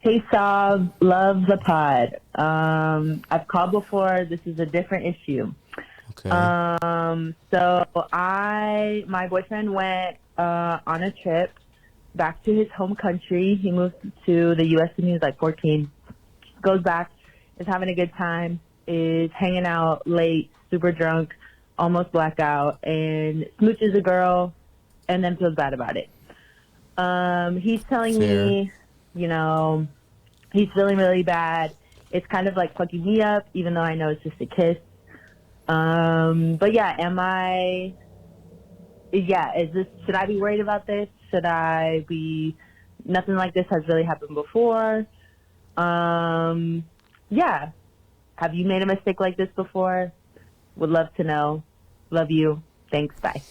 Hey, Stav. Love the pod. I've called before. This is a different issue. Okay. So my boyfriend went on a trip back to his home country. He moved to the U.S. when he was like 14. Goes back, is having a good time, is hanging out late, super drunk, almost blackout, and smooches a girl, and then feels bad about it. He's telling me, you know, he's feeling really bad. It's kind of like fucking me up, even though I know it's just a kiss. But yeah, should I be worried about this? Should I be, nothing like this has really happened before. Yeah. Have you made a mistake like this before? Would love to know. Love you. Thanks. Bye.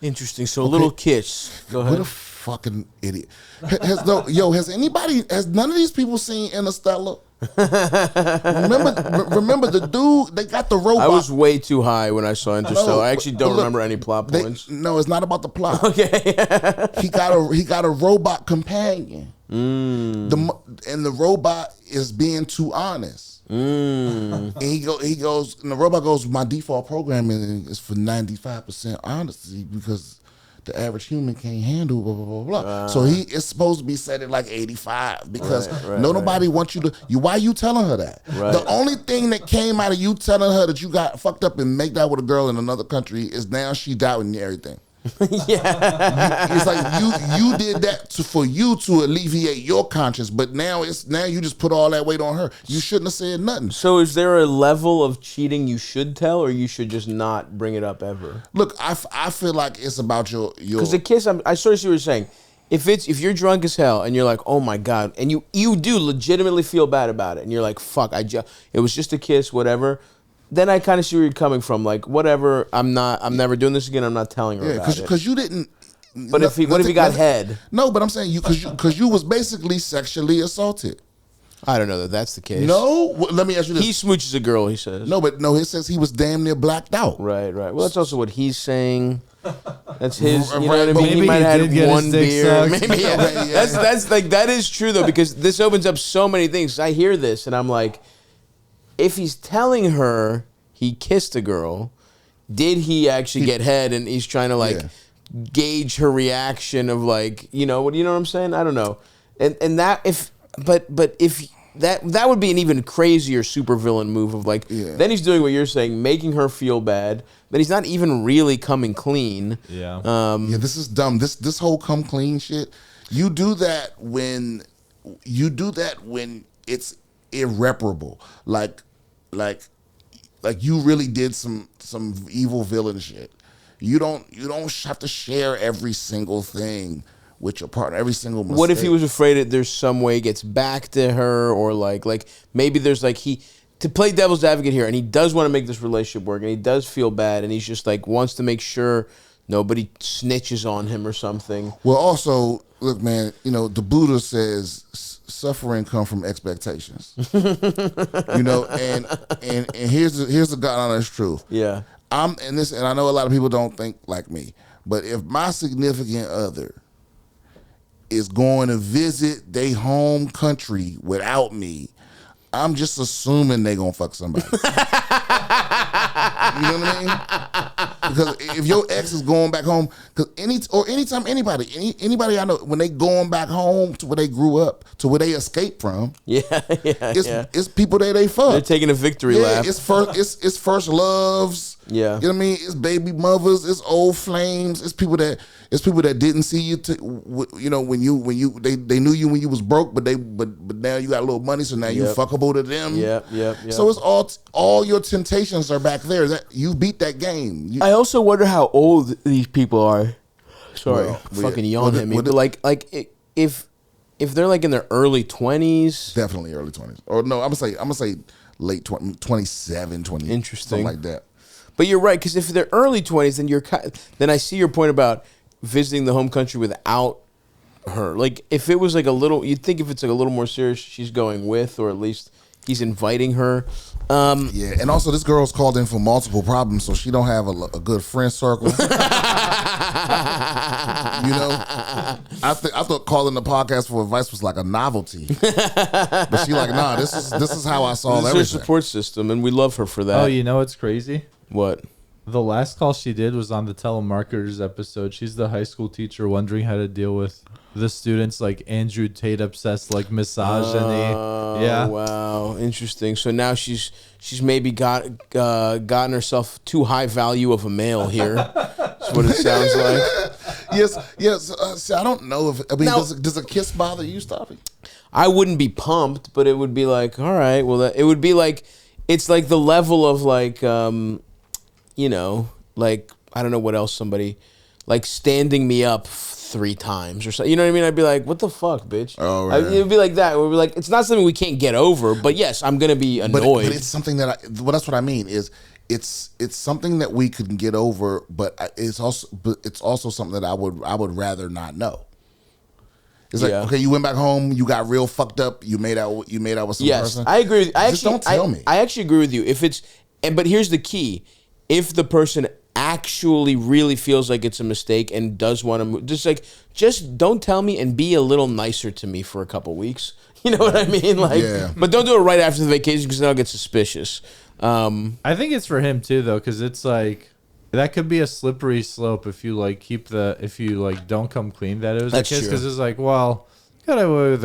Interesting. So a little kiss. Go ahead. What a fucking idiot. Has none of these people seen Interstellar? remember the dude, they got the robot. I was way too high when I saw Interstellar. I actually don't remember any plot points. No, it's not about the plot. Okay. he got a robot companion. And the robot is being too honest. And he goes, and the robot goes, my default programming is for 95% honesty because the average human can't handle blah blah blah blah. So he is supposed to be set at like 85 because nobody wants you to. Why you telling her that? Right. The only thing that came out of you telling her that you got fucked up and make out with a girl in another country is now she doubting everything. Yeah, it's like you did that for you to alleviate your conscience, but now you just put all that weight on her. You shouldn't have said nothing. So is there a level of cheating you should tell, or you should just not bring it up ever? Look, I feel like it's about your because the kiss. I sort of see what you're saying. If you're drunk as hell and you're like, oh my God, and you do legitimately feel bad about it, and you're like, fuck, it was just a kiss, whatever. Then I kind of see where you're coming from. Like, whatever, I'm never doing this again. I'm not telling her about it. Because you didn't. But what if he got head? No, but I'm saying because you was basically sexually assaulted. I don't know that that's the case. No, let me ask you this. He smooches a girl, he says. No, he says he was damn near blacked out. Right. Well, that's also what he's saying. That's his. You know what I mean? Maybe he might have had one his dick beer. sucked. Maybe that's like that is true though, because this opens up so many things. I hear this and I'm like, if he's telling her he kissed a girl, did he actually get head? And he's trying to gauge her reaction of like, you know what I'm saying? I don't know. And that if that would be an even crazier supervillain move of like, then he's doing what you're saying, making her feel bad. Then he's not even really coming clean. Yeah. This is dumb. This whole come clean shit. You do that when it's irreparable. Like you really did some evil villain shit. You don't have to share every single thing with your partner, every single mistake. What if he was afraid that there's some way he gets back to her, or like maybe there's like to play devil's advocate here, and he does want to make this relationship work, and he does feel bad, and he's just like wants to make sure nobody snitches on him or something. Well, also, look, man, the Buddha says suffering comes from expectations. And here's the God honest truth. Yeah. And I know a lot of people don't think like me, but if my significant other is going to visit their home country without me, I'm just assuming they gonna fuck somebody. You know what I mean? Because if your ex is going back home, anytime anybody I know, when they going back home to where they grew up, to where they escaped from, it's people that they fuck. They're taking a victory lap. It's first loves. Yeah, you know what I mean. It's baby mothers. It's old flames. It's people that didn't see you. When they knew you when you was broke, but now you got a little money, so now you fuckable to them. Yep. So it's all your temptations are back there. You beat that game. I also wonder how old these people are. Sorry, fucking yawn at me. But like if they're like in their early 20s, definitely early 20s. Or no, I'm gonna say late 20, 27, 20. Interesting, something like that. But you're right, because if they're early 20s, then I see your point about visiting the home country without her. Like if it was like a little, you'd think if it's like a little more serious, she's going with, or at least he's inviting her. And also this girl's called in for multiple problems, so she don't have a good friend circle. I thought calling the podcast for advice was like a novelty, but she like, nah, this is how I solve everything. This is her support system, and we love her for that. Oh, you know what's crazy? What? The last call she did was on the telemarketers episode. She's the high school teacher wondering how to deal with the students like Andrew Tate obsessed like misogyny. Yeah. Wow. Interesting. So now she's maybe gotten herself too high value of a male here. That's what it sounds like. Yes. See, I don't know does a kiss bother you, Stavi? I wouldn't be pumped, but it would be like, all right, well, it would be like, it's like the level of like, like, I don't know what else somebody, like standing me up 3 times or something. You know what I mean? I'd be like, what the fuck, bitch? Oh, right. It would be like that. It would be like, it's not something we can't get over, but yes, I'm going to be annoyed. But it's something that that's what I mean is it's something that we could get over, but it's also something that I would rather not know. It's like, okay, you went back home, you got real fucked up, you made out with some person. I agree with you. Don't tell me. I actually agree with you. But here's the key. If the person actually really feels like it's a mistake and does want to move, just don't tell me and be a little nicer to me for a couple weeks. You know what I mean? But don't do it right after the vacation because then I'll get suspicious. I think it's for him too, though, because it's like that could be a slippery slope if you like don't come clean that it was a kiss, because it's like, well, got away with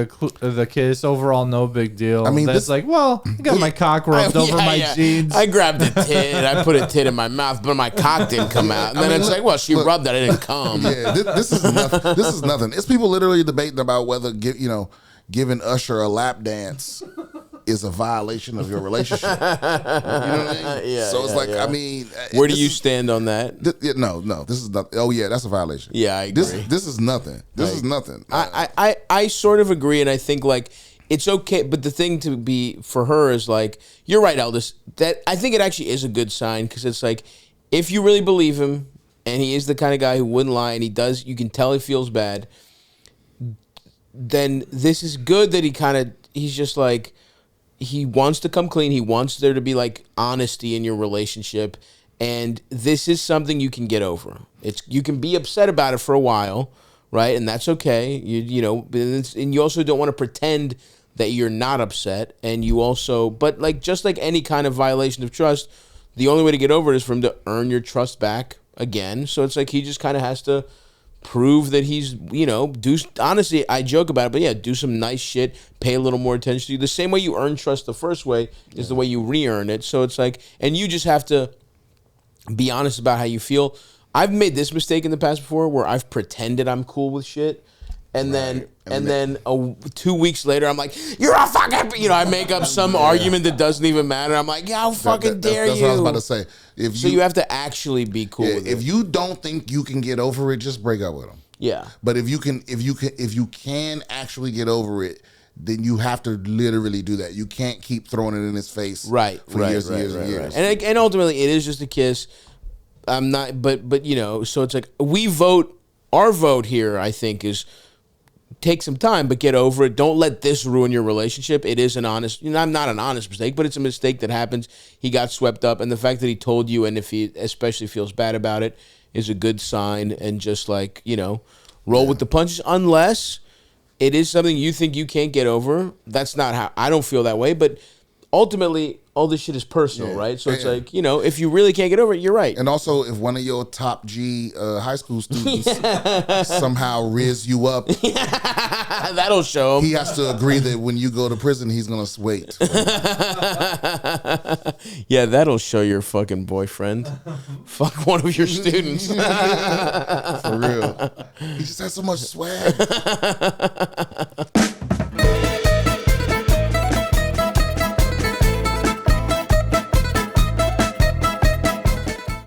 the kiss, overall no big deal. I mean, that's like, well, I got my cock rubbed over my jeans. I grabbed a tit, I put a tit in my mouth, but my cock didn't come out. And then it's like, well, she rubbed that, it didn't come. Yeah, this is nothing. This is nothing. It's people literally debating about whether giving Usher a lap dance is a violation of your relationship. You know what I mean? Yeah. So it's I mean, where do you stand on that? No, this is not. Oh yeah, that's a violation. Yeah, I agree. This is nothing. This is nothing. I sort of agree, and I think like it's okay, but the thing to be for her is like, you're right, Aldous. That I think it actually is a good sign, because it's like, if you really believe him and he is the kind of guy who wouldn't lie, and you can tell he feels bad, then this is good that he's just like, he wants to come clean. He wants there to be like honesty in your relationship, and this is something you can get over. You can be upset about it for a while, right? And that's okay. And you also don't want to pretend that you're not upset. And you also, but like just like any kind of violation of trust, the only way to get over it is for him to earn your trust back again. So it's like he just kind of has to prove that he's, honestly, I joke about it, but yeah, do some nice shit, pay a little more attention to you. The same way you earn trust the first way is the way you re-earn it. So it's like, and you just have to be honest about how you feel. I've made this mistake in the past before where I've pretended I'm cool with shit. And then 2 weeks later, I'm like, you're a fucking, I make up some argument that doesn't even matter. I'm like, yeah, how fucking dare you? That's what I was about to say. So you have to actually be cool with it. If you don't think you can get over it, just break up with them. Yeah. But if you can actually get over it, then you have to literally do that. You can't keep throwing it in his face for years and years. And ultimately, it is just a kiss. I'm not, but so it's like our vote here, I think, is take some time, but get over it. Don't let this ruin your relationship. It is not an honest mistake, but it's a mistake that happens. He got swept up, and the fact that he told you, and if he especially feels bad about it, is a good sign. And just like, roll with the punches, unless it is something you think you can't get over. That's not how, I don't feel that way, but ultimately, all this shit is personal, right? So it's like, if you really can't get over it, you're right. And also, if one of your top G high school students somehow riz you up, that'll show him. He has to agree that when you go to prison, he's going to wait. Yeah, that'll show your fucking boyfriend. Fuck one of your students. For real. He just has so much swag.